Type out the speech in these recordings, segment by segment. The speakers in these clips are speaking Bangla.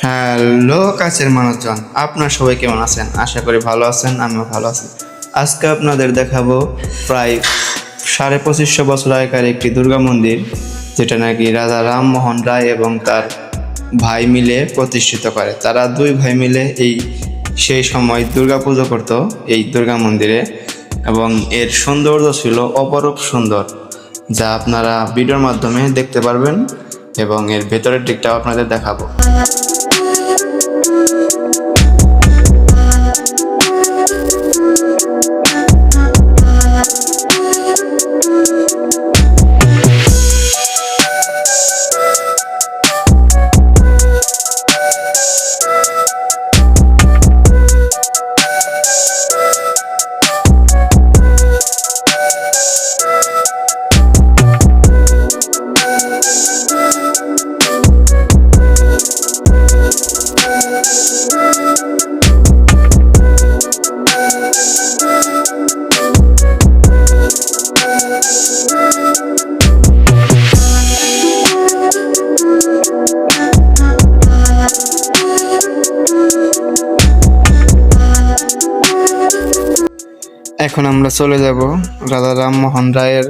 হ্যালো কাছের মানুষজন, আপনার সবাই কেমন আছেন? আশা করি ভালো আছেন, আমিও ভালো আছি। আজকে আপনাদের দেখাবো প্রায় 2500 বছর আগেকার একটি দুর্গা মন্দির, যেটা নাকি রাজা রামমোহন রায় এবং তার ভাই মিলে প্রতিষ্ঠিত করে। তারা দুই ভাই মিলে সেই সময় দুর্গা পুজো করত এই দুর্গা মন্দিরে, এবং এর সৌন্দর্য ছিল অপরূপ সুন্দর, যা আপনারা ভিডিওর মাধ্যমে দেখতে পারবেন এবং এর ভেতরের দিকটাও আপনাদের দেখাবো। এখন আমরা চলে যাব রাজা রামমোহন রায়ের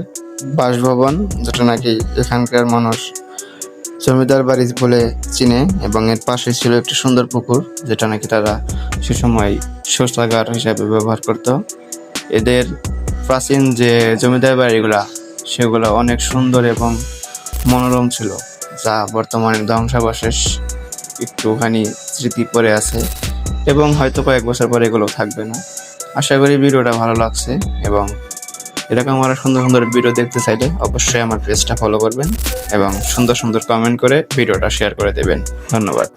বাসভবন, যেটা নাকি এখানকার মানুষ জমিদার বাড়ি বলে চিনে, এবং এর পাশে ছিল একটি সুন্দর পুকুর, যেটা নাকি তারা সে সময় শৌচাগার হিসাবে ব্যবহার করত। এদের প্রাচীন যে জমিদার বাড়িগুলা সেগুলো অনেক সুন্দর এবং মনোরম ছিল, যা বর্তমানে ধ্বংসাবশেষ একটুখানি স্মৃতি পড়ে আছে, এবং হয়তো কয়েক বছর পরে এগুলো থাকবে না। আশা করি ভিডিওটা ভালো লাগছে, এবং এরকম আরো সুন্দর সুন্দর ভিডিও দেখতে চাইলে অবশ্যই আমার পেজটা ফলো করবেন এবং সুন্দর সুন্দর কমেন্ট করে ভিডিওটা শেয়ার করে দেবেন। ধন্যবাদ।